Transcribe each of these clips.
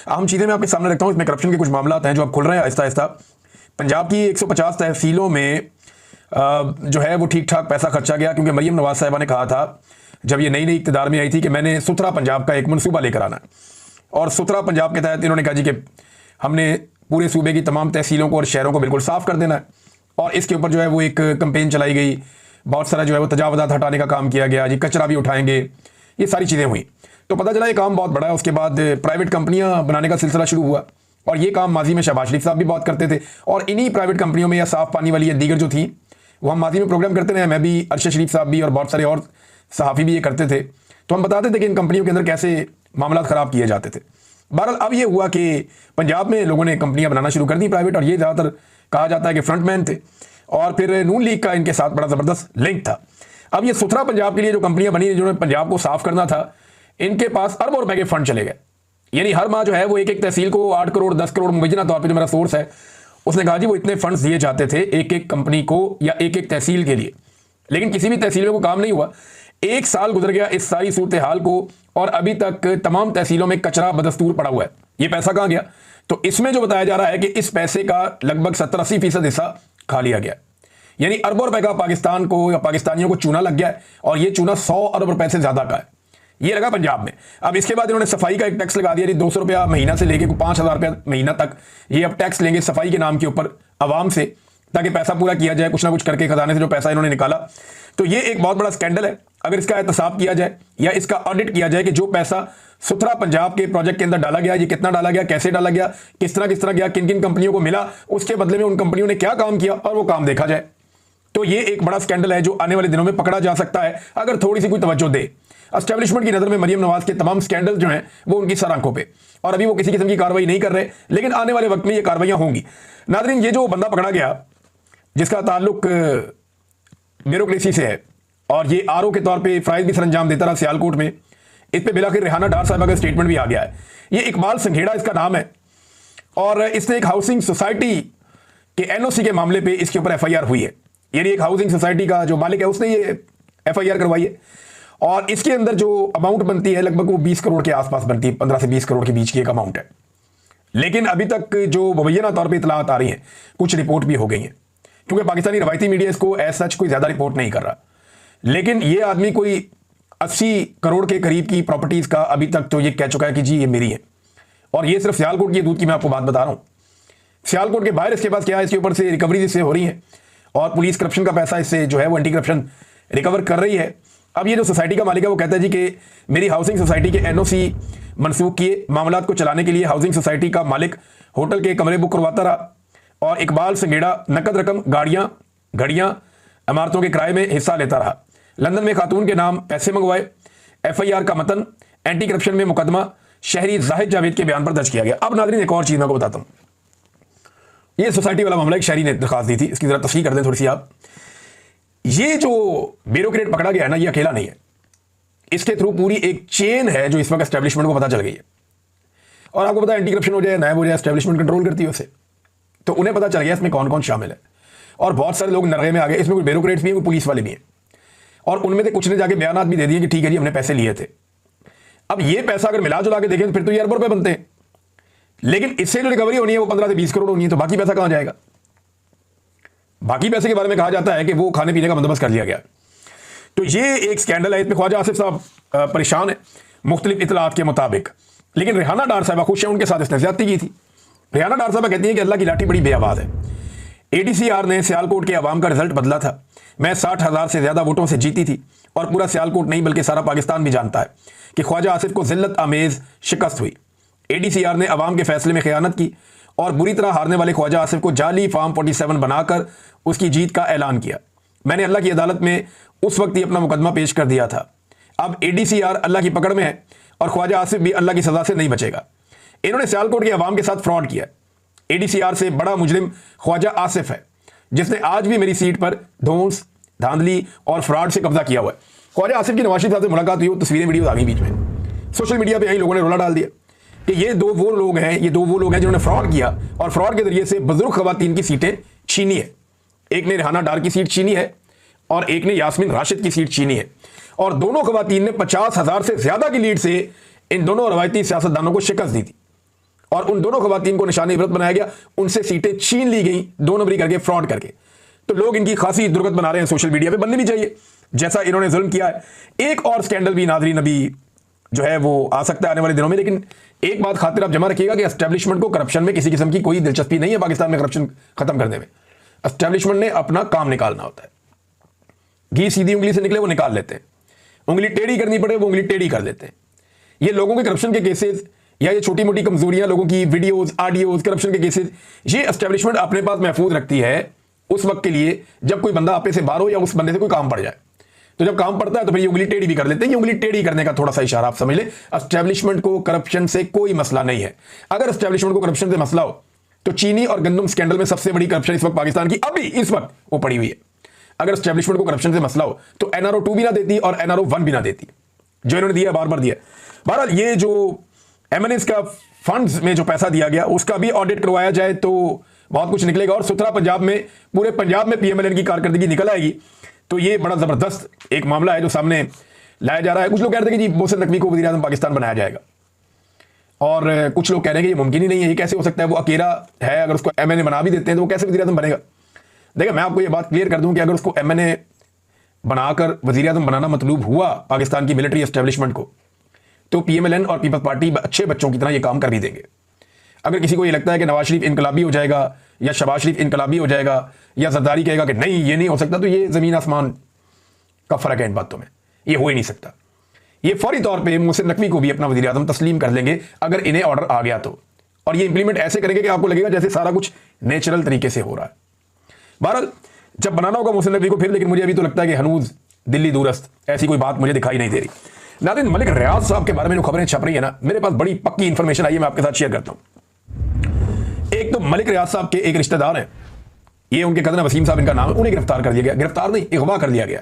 अहम चीज़ें मैं आपके सामने रखता हूँ। इसमें करप्शन के कुछ मामला हैं जो अब खुल रहे हैं आहिस्ता आहिस्ता। पंजाब की 150 तहसीलों में जो है वो ठीक ठाक पैसा खर्चा गया, क्योंकि मरीम नवाज साहिबा ने कहा था जब ये नई नई इक़्तिदार में आई थी कि मैंने सुथरा पंजाब का एक मनसूबा लेकर आना, और सुथरा पंजाब के तहत इन्होंने कहा जी कि हमने पूरे सूबे की तमाम तहसीलों को और शहरों को बिल्कुल साफ़ कर देना है। और इसके ऊपर जो है वो एक कंपेन चलाई गई, बहुत सारा जो है वो तजावज़ात हटाने का काम किया गया जी, कचरा भी उठाएंगे, ये सारी चीज़ें हुई। तो पता चला ये काम बहुत बड़ा है। उसके बाद प्राइवेट कंपनियां बनाने का सिलसिला शुरू हुआ, और ये काम माजी में शहबाज शरीफ साहब भी बहुत करते थे। और इन्हीं प्राइवेट कंपनियों में या साफ पानी वाली या दीगर जो थी वो हम माजी में प्रोग्राम करते रहे, मैं भी, अरशद शरीफ साहब भी, और बहुत सारे और सहाफ़ी भी ये करते थे। तो हम बताते थे कि इन कंपनियों के अंदर कैसे मामला ख़राब किए जाते थे। बहरहाल अब ये हुआ कि पंजाब में लोगों ने कंपनियां बनाना शुरू कर दी प्राइवेट, और ये ज़्यादातर कहा जाता है कि फ्रंटमैन थे, और फिर नून लीग का इनके साथ बड़ा ज़बरदस्त लिंक था। अब ये सुथरा पंजाब के लिए जो कंपनियां बनी जिन्होंने पंजाब को साफ करना था, इनके पास अरबों रुपए के फंड चले गए। यानी हर माह जो है वो एक एक तहसील को 8 करोड़ 10 करोड़ मुबैना तौर पे, जो मेरा सोर्स है उसने कहा जी वो इतने फंड्स दिए जाते थे एक एक कंपनी को या एक एक तहसील के लिए, लेकिन किसी भी तहसील में वो काम नहीं हुआ। 1 साल गुजर गया इस सारी सूरत हाल को, और अभी तक तमाम तहसीलों में कचरा बदस्तूर पड़ा हुआ है। ये पैसा कहाँ गया? तो इसमें जो बताया जा रहा है कि इस पैसे का लगभग 70-80% हिस्सा खा लिया गया, यानी अरबों रुपए का पाकिस्तान को या पाकिस्तानियों को चूना लग गया है, और ये चूना 100 अरब रुपए से ज्यादा का है। ये लगा पंजाब में। अब इसके बाद इन्होंने सफाई का एक टैक्स लगा दिया, 200 रुपया महीना से लेके 5,000 रुपया महीना तक ये अब टैक्स लेंगे सफाई के नाम के ऊपर आवाम से, ताकि पैसा पूरा किया जाए, कुछ ना कुछ करके खजाने से जो पैसा इन्होंने निकाला। तो ये एक बहुत बड़ा स्कैंडल है। अगर इसका एहतसाब किया जाए या इसका ऑडिट किया जाए कि जो पैसा सुथरा पंजाब के प्रोजेक्ट के अंदर डाला गया, ये कितना डाला गया, कैसे डाला गया, किस तरह गया, किन किन कंपनियों को मिला, उसके बदले में उन कंपनियों ने क्या काम किया, और वो काम देखा जाए, तो ये एक बड़ा स्कैंडल है जो आने वाले दिनों में पकड़ा जा सकता है अगर थोड़ी सी कोई तवज्जो दे। एस्टेब्लिशमेंट की नजर में मरीम नवाज के तमाम स्कैंडल जो हैं वो उनकी सर आंखों पे, और अभी वो किसी किस्म की कार्रवाई नहीं कर रहे, लेकिन आने वाले वक्त में ये कार्रवाइयां होंगी। नादरीन, ये जो बंदा पकड़ा गया जिसका ताल्लुक ब्यूरोक्रेसी से है, और ये आरओ के तौर पे फ़राइज़ भी सरंजाम देता रहा सियालकोट में, इस पे बिलाखिर रेहाना डार साहिबा का स्टेटमेंट भी आ गया है। ये इकबाल संघेड़ा इसका नाम है, और इसने एक हाउसिंग सोसाइटी के एनओसी के मामले पे इसके ऊपर एफआईआर हुई है। यानी एक हाउसिंग सोसाइटी का जो मालिक है उसने ये एफआईआर करवाई है, और इसके अंदर जो अमाउंट बनती है लगभग वो 20 करोड़ के आसपास बनती है, 15 से 20 करोड़ के बीच की एक अमाउंट है। लेकिन अभी तक जो मुबैना तौर पर इतलात आ रही हैं, कुछ रिपोर्ट भी हो गई हैं, क्योंकि पाकिस्तानी रवायती मीडिया इसको एज सच कोई ज़्यादा रिपोर्ट नहीं कर रहा, लेकिन ये आदमी कोई 80 करोड़ के करीब की प्रॉपर्टीज़ का अभी तक तो ये कह चुका है कि जी ये मेरी है। और ये सिर्फ सियालकोट की दूध की मैं आपको बात बता रहा हूँ। सियालकोट के बाहर इसके पास क्या है, इसके ऊपर से रिकवरी इससे हो रही है, और पुलिस करप्शन का पैसा इससे जो है वो एंटी करप्शन रिकवर कर रही है। अब ये जो सोसाइटी का मालिक है वो कहता है जी कि मेरी हाउसिंग सोसाइटी के एनओसी मनसूख किए, मामलात को चलाने के लिए हाउसिंग सोसाइटी का मालिक होटल के कमरे बुक करवाता रहा, और इकबाल संघेड़ा नकद रकम, गाड़ियाँ, घड़ियाँ, इमारतों के किराए में हिस्सा लेता रहा। लंदन में खातून के नाम पैसे मंगवाए। एफआईआर का मतन एंटी करप्शन में मुकदमा शहरी जाहिद जावेद के बयान पर दर्ज किया गया। अब नाज़रीन एक और चीज़ मैं आपको बताता हूँ। ये सोसाइटी वाला मामला एक शहरी ने दरखास्त दी थी, इसकी जरा तस्वीर कर दें थोड़ी सी आप। ये जो ब्यूरोक्रेट पकड़ा गया है ना, ये अकेला नहीं है, इसके थ्रू पूरी एक चेन है जो इस वक्त एस्टेब्लिशमेंट को पता चल गई है। और आपको पता है एंटी करप्शन हो जाए, नायब हो जाए, एस्टेब्लिशमेंट कंट्रोल करती है उसे, तो उन्हें पता चल गया इसमें कौन कौन शामिल है, और बहुत सारे लोग नरगे में आ गए। इसमें कोई ब्यूरोक्रेट्स भी हैं, कोई पुलिस वाले भी हैं, और उनमें से कुछ ने जाके बयान भी दे दिए कि ठीक है जी हमने पैसे लिए थे। अब ये पैसा अगर मिला जुला के देखें तो फिर तो ये अरबों रुपए बनते हैं, लेकिन इससे जो रिकवरी होनी है वो 15 से 20 करोड़ होनी है, तो बाकी पैसा कहां जाएगा? बाकी पैसे के बारे में कहा जाता है कि वो खाने पीने का बंदोबस्त कर लिया गया। तो ये एक स्कैंडल है। इसमें ख्वाजा आसिफ साहब परेशान है मुख्तलिफ इतलात के मुताबिक, लेकिन रेहाना डार साहिबा खुश है, उनके साथ इसने ज्यादती की थी। रेहाना डार साहिबा कहती हैं कि अल्लाह की लाठी बड़ी बेआवाज़ है। एडीसीआर ने सियालकोट के अवाम का रिजल्ट बदला था। मैं 60,000 से ज्यादा वोटों से जीती थी, और पूरा सियालकोट नहीं बल्कि सारा पाकिस्तान भी जानता है कि ख्वाजा आसिफ को जिल्लत आमेज शिकस्त हुई। एडीसीआर ने अवाम के फैसले में खयानत की, और बुरी तरह हारने वाले ख्वाजा आसिफ को जाली फार्म 47 बनाकर उसकी जीत का ऐलान किया। मैंने अल्लाह की अदालत में उस वक्त ही अपना मुकदमा पेश कर दिया था। अब एडीसीआर अल्लाह की पकड़ में है, और ख्वाजा आसिफ भी अल्लाह की सजा से नहीं बचेगा। इन्होंने सियालकोट के अवाम के साथ फ्रॉड किया। एडीसीआर से बड़ा मुजरिम ख्वाजा आसिफ है, जिसने आज भी मेरी सीट पर धौंस, धांधली और फ्रॉड से कब्जा किया हुआ है। ख्वाजा आसिफ की नवाज शरीफ साहब से मुलाकात हुई, तस्वीरें वीडियो आ गई बीच में, सोशल मीडिया पे यही लोगों ने रोला डाल दिया कि ये दो वो लोग हैं जिन्होंने फ्रॉड किया, और फ्रॉड के जरिए से बुजुर्ग खवातीन की सीटें छीनी है। एक ने रेहाना डार की सीट छीनी है, और एक ने यास्मीन राशिद की सीट छीनी है, और दोनों खवातीन ने 50,000 से ज्यादा की लीड से इन दोनों रवायती सियासतदानों को शिकस्त दी थी। और उन दोनों खवातीन को निशाने इबरत बनाया गया, उनसे सीटें छीन ली गई 2 नंबरी करके, फ्रॉड करके। तो लोग इनकी खासी दुर्गत बना रहे हैं, सोशल मीडिया पे बननी भी चाहिए जैसा इन्होंने जुल्म किया है। एक और स्कैंडल भी नाज़रीन अभी जो है वो आ सकता है आने वाले दिनों में, लेकिन एक बात खातिर आप जमा रखिएगा कि एस्टेब्लिशमेंट को करप्शन में किसी किस्म की कोई दिलचस्पी नहीं है। पाकिस्तान में करप्शन खत्म करने में एस्टेब्लिशमेंट ने अपना काम निकालना होता है। घी सीधी उंगली से निकले वो निकाल लेते हैं, उंगली टेढ़ी करनी पड़े वो उंगली टेढ़ी कर देते हैं। ये लोगों के करप्शन के केसेस या ये छोटी मोटी कमजोरियां, लोगों की वीडियोस ऑडियोज करप्शन के केसेस, ये एस्टेब्लिशमेंट अपने पास महफूज रखती है उस वक्त के लिए जब कोई बंदा आपे से बाहर हो या उस बंदे से कोई काम पड़ जाए। तो जब काम पड़ता है तो फिर ये उंगली टेढ़ी भी कर लेते हैं। ये उंगली टेढ़ी करने का थोड़ा सा इशारा आप समझ लें। एस्टेब्लिशमेंट को करप्शन से कोई मसला नहीं है। अगर एस्टेब्लिशमेंट को करप्शन से मसला हो तो चीनी और गंदम स्कैंडल में सबसे बड़ी करप्शन इस वक्त पाकिस्तान की अभी इस वक्त वो पड़ी हुई है। अगर एस्टेब्लिशमेंट को करप्शन से मसला हो तो NRO 2 भी ना देती और NRO 1 भी ना देती, जो इन्होंने दिया, बार बार दिया। बहरहाल ये जो MNAs का फंड्स में जो पैसा दिया गया उसका भी ऑडिट करवाया जाए तो बहुत कुछ निकलेगा और सुथरा पंजाब में, पूरे पंजाब में PMLN की कारकर्दगी निकल आएगी। तो ये बड़ा जबरदस्त एक मामला है जो सामने लाया जा रहा है। कुछ लोग कह रहे थे कि जी मोहसिन नकवी को वज़ीर आज़म पाकिस्तान बनाया जाएगा, और कुछ लोग कह रहे हैं कि ये मुमकिन ही नहीं है, ये कैसे हो सकता है, वो अकेला है, अगर उसको MNA बना भी देते हैं तो वो कैसे वज़ीर आज़म बनेगा। देखिए मैं आपको ये बात क्लियर कर दूं कि अगर उसको MNA बनाकर वज़ीर आज़म बनाना मतलूब हुआ पाकिस्तान की मिलिट्री एस्टेब्लिशमेंट को, तो PMLN और पीपल्स पार्टी अच्छे बच्चों की तरह ये काम कर भी देंगे। अगर किसी को ये लगता है कि नवाज शरीफ इनकलाबी हो जाएगा या शहबाज शरीफ इनकलाबी हो जाएगा या जरदारी कहेगा कि नहीं ये नहीं हो सकता, तो ये ज़मीन आसमान का फ़र्क है इन बातों में, ये हो ही नहीं सकता। ये फौरी तौर पे मोहसिन नकवी को भी अपना वज़ीर आज़म तस्लीम कर लेंगे अगर इन्हें ऑर्डर आ गया तो, और ये इंप्लीमेंट ऐसे करेंगे कि आपको लगेगा जैसे सारा कुछ नेचुरल तरीके से हो रहा है। बहरहाल जब बनाना होगा मोहसिन नकवी को फिर, लेकिन मुझे अभी तो लगता है कि हनूज दिल्ली दूरस्त ऐसी कोई बात मुझे दिखाई नहीं दे रही। नाज़रीन, मलिक रियाज साहब के बारे में जो खबरें छप रही है ना, मेरे पास बड़ी पक्की इंफॉर्मेशन आई है, मैं आपके साथ शेयर करता हूं। एक तो मलिक रियाज साहब के एक रिश्तेदार हैं, ये उनके कज़न वसीम साहब इनका नाम है, उन्हें गिरफ्तार कर दिया गया, गिरफ्तार नहीं अगवा कर दिया गया,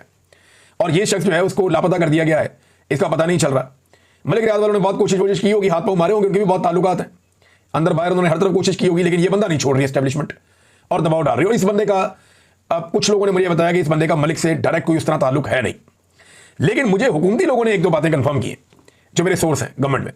और ये शख्स जो है उसको लापता कर दिया गया है, इसका पता नहीं चल रहा। मलिक रियाज वालों ने बहुत कोशिश की होगी, हाथ पांव मारे होंगे, उनके भी बहुत ताल्लुकात हैं अंदर बाहर, उन्होंने हर तरफ कोशिश की होगी, लेकिन ये बंदा नहीं छोड़ रही एस्टेब्लिशमेंट और दबाव डाल रही है। और इस बंदे का, अब कुछ लोगों ने मुझे बताया कि इस बंदे का मलिक से डायरेक्ट कोई उस तरह ताल्लुक है नहीं, लेकिन मुझे हुकूमती लोगों ने एक दो बातें कंफर्म की हैं जो मेरे सोर्स हैं गवर्नमेंट में।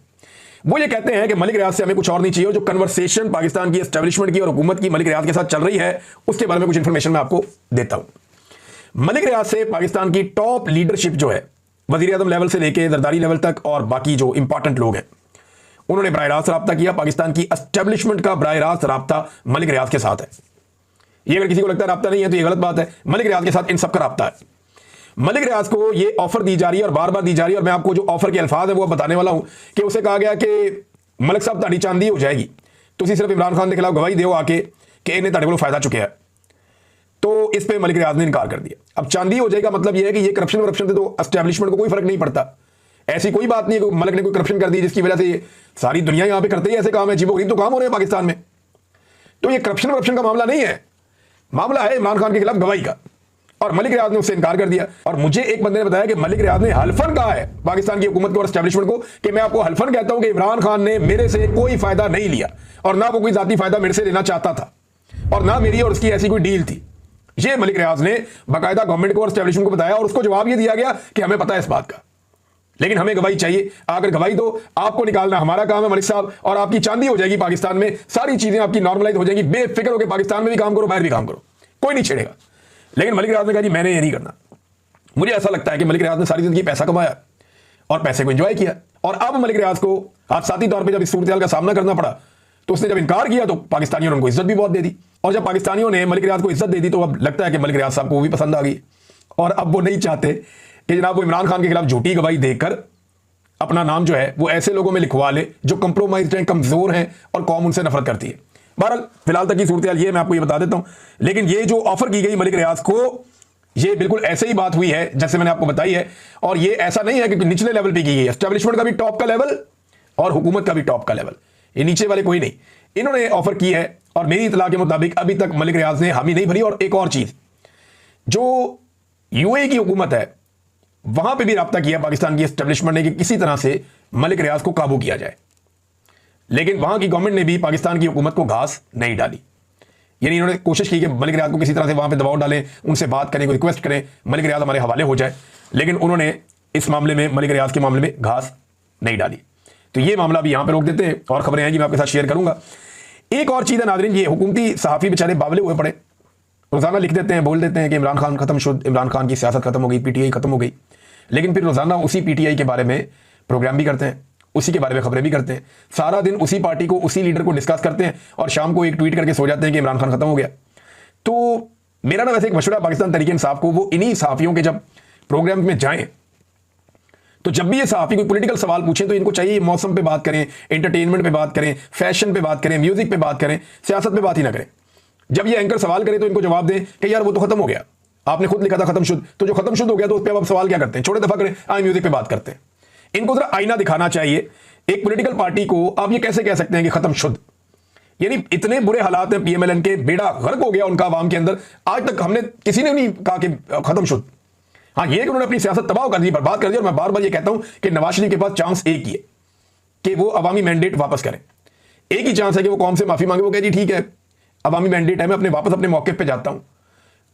वो ये कहते हैं कि मलिक रियाज से हमें कुछ और नहीं चाहिए, जो कन्वर्सेशन पाकिस्तान की एस्टेब्लिशमेंट की और हुकूमत की मलिक रियाज के साथ चल रही है उसके बारे में कुछ इंफॉर्मेशन मैं आपको देता हूं। मलिक रियाज से पाकिस्तान की टॉप लीडरशिप जो है, वजीर आज़म लेवल से लेकर जरदारी लेवल तक और बाकी जो इंपॉर्टेंट लोग हैं, उन्होंने बराह रास्त रब्ता किया। पाकिस्तान की एस्टेब्लिशमेंट का बराह रास्त रब्ता मलिक रियाज के साथ है। ये अगर किसी को लगता है रब्ता नहीं है तो ये गलत बात है, मलिक रियाज के साथ इन सबका रब्ता है। मलिक रियाज को ये ऑफर दी जा रही है और बार बार दी जा रही है, और मैं आपको जो ऑफर के अल्फाज है वो बताने वाला हूं कि उसे कहा गया कि मलिक साहब ताड़ी चांदी हो जाएगी, तुसी सिर्फ इमरान खान के खिलाफ गवाही दो आके कि इन्हें ताड़े को फायदा चुके हैं। तो इस पे मलिक रियाज ने इनकार कर दिया। अब चांदी हो जाएगा मतलब यह है कि ये करप्शन से तो एस्टेब्लिशमेंट को कोई फर्क नहीं पड़ता। ऐसी कोई बात नहीं है कि मलिक ने कोई करप्शन कर दी जिसकी वजह से सारी दुनिया यहां पे करते ही ऐसे काम है, अजीबोगरीब तो काम हो रहे हैं पाकिस्तान में। तो ये करप्शन का मामला नहीं है, मामला है इमरान खान के खिलाफ गवाही का, और मलिक रियाज ने उससे इनकार कर दिया। और मुझे एक बंदे ने बताया कि मलिक रियाज ने हल्फन कहा है पाकिस्तान की हुकूमत को और एस्टेब्लिशमेंट को कि मैं आपको हल्फन कहता हूं कि इमरान खान ने मेरे से कोई फायदा नहीं लिया और ना वो कोई जाती फायदा मेरे से लेना चाहता था और ना मेरी और उसकी ऐसी कोई डील थी। ये मलिक रियाज ने बाकायदा गवर्नमेंट को और एस्टेब्लिशमेंट को बताया, और उसको जवाब ये दिया गया कि हमें पता है इस बात का, लेकिन हमें गवाही चाहिए। अगर गवाही दो, आपको निकालना हमारा काम है मलिक साहब, और आपकी चांदी हो जाएगी पाकिस्तान में, सारी चीजें आपकी नॉर्मलाइज हो जाएंगी, बेफिक्र होकर पाकिस्तान में भी काम करो, बाहर भी काम करो, कोई नहीं छेड़ेगा। लेकिन मलिक रियाज ने कहा जी मैंने ये नहीं करना। मुझे ऐसा लगता है कि मलिक रियाज ने सारी जिंदगी पैसा कमाया और पैसे को एंजॉय किया, और अब मलिक रियाज को हादसाती तौर पे जब इस सूरत का सामना करना पड़ा तो उसने जब इनकार किया तो पाकिस्तानियों ने उनको इज्जत भी बहुत दे दी, और जब पाकिस्तानियों ने मलिक रियाज को इज्जत दे दी तो अब लगता है कि मलिक रियाज साहब को वो भी पसंद आ गई, और अब वो नहीं चाहते कि जनाब वो इमरान खान के खिलाफ झूठी गवाही देकर अपना नाम जो है वो ऐसे लोगों में लिखवा ले जो कंप्रोमाइज्ड हैं, कमजोर हैं और कौम उनसे नफरत करती है। बहरहाल फिलहाल तक की सूरत हाल ये मैं आपको ये बता देता हूं, लेकिन ये जो ऑफर की गई मलिक रियाज को, ये बिल्कुल ऐसे ही बात हुई है जैसे मैंने आपको बताई है, और ये ऐसा नहीं है कि निचले लेवल पे की गई, एस्टेब्लिशमेंट का भी टॉप का लेवल और हुकूमत का भी टॉप का लेवल, ये नीचे वाले कोई नहीं, इन्होंने ऑफर की है। और मेरी इतला के मुताबिक अभी तक मलिक रियाज ने हामी नहीं भरी। और एक और चीज, जो यूएई की हुकूमत है वहां पे भी राब्ता किया पाकिस्तान की एस्टेब्लिशमेंट ने कि किसी तरह से मलिक रियाज को काबू किया जाए, लेकिन वहां की गवर्नमेंट ने भी पाकिस्तान की हुकूमत को घास नहीं डाली। यानी इन्होंने कोशिश की कि मलिक रियाज को किसी तरह से वहां पे दबाव डालें, उनसे बात करें, रिक्वेस्ट करें, मलिक रियाज हमारे हवाले हो जाए, लेकिन उन्होंने इस मामले में मलिक रियाज के मामले में घास नहीं डाली। तो ये मामला भी यहां पे रोक देते हैं और खबरें हैं जी मैं आपके साथ शेयर करूंगा। एक और चीज़ है नाज़रीन, ये हुकूमती सहाफ़ी बेचारे बावले हुए पड़े, रोज़ाना लिख देते हैं, बोल देते हैं कि इमरान खान खत्म शुद्ध, इमरान खान की सियासत खत्म हो गई, पीटीआई खत्म हो गई, लेकिन फिर रोज़ाना उसी पीटीआई के बारे में प्रोग्राम भी करते हैं, उसी के बारे में खबरें भी करते हैं, सारा दिन उसी पार्टी को, उसी लीडर को डिस्कस करते हैं और शाम को एक ट्वीट करके सो जाते हैं कि इमरान खान खत्म हो गया। तो मेरा ना वैसे एक मशवरा पाकिस्तान तहरीक इंसाफ को, वो इन्हीं सहाफ़ियों के जब प्रोग्राम में जाएं तो जब भी ये सहाफ़ी कोई पॉलिटिकल सवाल पूछें तो इनको चाहिए मौसम पे बात करें, एंटरटेनमेंट पे बात करें, फैशन पे बात करें, म्यूजिक पे बात करें, सियासत पे बात ही ना करें। जब ये एंकर सवाल करे तो इनको जवाब दें कि यार वो तो खत्म हो गया, आपने खुद लिखा था खत्म शुद्ध, तो जो खत्म शुद्ध हो गया तो उस पर आप सवाल क्या करते हैं, छोटे दफा करें, आए म्यूजिक पे बात करते हैं। इनको जरा आईना दिखाना चाहिए एक पॉलिटिकल पार्टी को। आप ये कैसे कह सकते हैं कि खत्म शुद्ध, यानी इतने बुरे हालात हैं पीएमएलएन के, बेड़ा गर्क हो गया उनका आवाम के अंदर, आज तक हमने किसी ने नहीं कहा कि खत्म शुद्ध। हाँ, ये कि उन्होंने अपनी सियासत तबाह कर दी, बर्बाद कर दी, और मैं बार बार ये कहता हूं कि नवाज शरीफ के पास चांस एक ही है कि वो अवामी मैंडेट वापस करें। एक ही चांस है कि वो कौम से माफी मांगे, वो कहे जी ठीक है अवामी मैंडेट है, मैं अपने वापस अपने मौके पे जाता हूं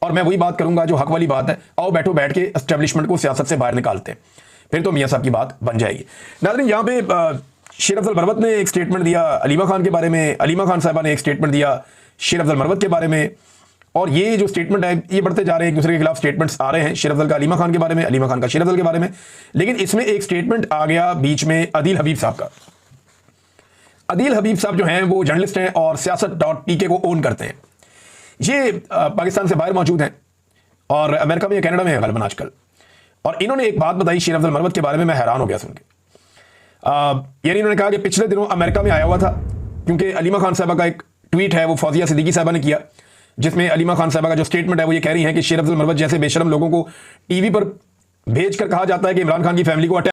और मैं वही बात करूंगा जो हक वाली बात है, आओ बैठो, बैठ के एस्टेब्लिशमेंट को सियासत से बाहर निकालते हैं, फिर तो मियां साहब की बात बन जाएगी। नाज़रीन, यहाँ पे शेर अफजल मरवत ने एक स्टेटमेंट दिया अलीमा खान के बारे में, अलीमा खान साहबा ने एक स्टेटमेंट दिया शेर अफजल मरवत के बारे में, और ये जो स्टेटमेंट है ये बढ़ते जा रहे हैं, एक दूसरे के खिलाफ स्टेटमेंट्स आ रहे हैं, शेर अफजल का अलीमा खान के बारे में, अलीमा खान का शेर अफजल के बारे में। लेकिन इसमें एक स्टेटमेंट आ गया बीच में अदील हबीब साहब का। अदील हबीब साहब जो हैं वो जर्नलिस्ट हैं और siyaasat.tk को ओन करते हैं। ये पाकिस्तान से बाहर मौजूद हैं और अमेरिका में या कनाडा में है गलबन आजकल, और इन्होंने एक बात बताई शेर अफजल मरवत के बारे में, मैं हैरान हो गया सुन के। यानी इन्होंने कहा कि पिछले दिनों अमेरिका में आया हुआ था, क्योंकि अलीमा खान साहबा का एक ट्वीट है वो फौजिया सिद्दीकी साहबा ने किया, जिसमें अलीमा खान साहबा का जो स्टेटमेंट है वो ये कह रही हैं कि शेर अफजल मरवत जैसे बेशरम लोगों को टीवी पर भेजकर कहा जाता है कि इमरान खान की फैमिली को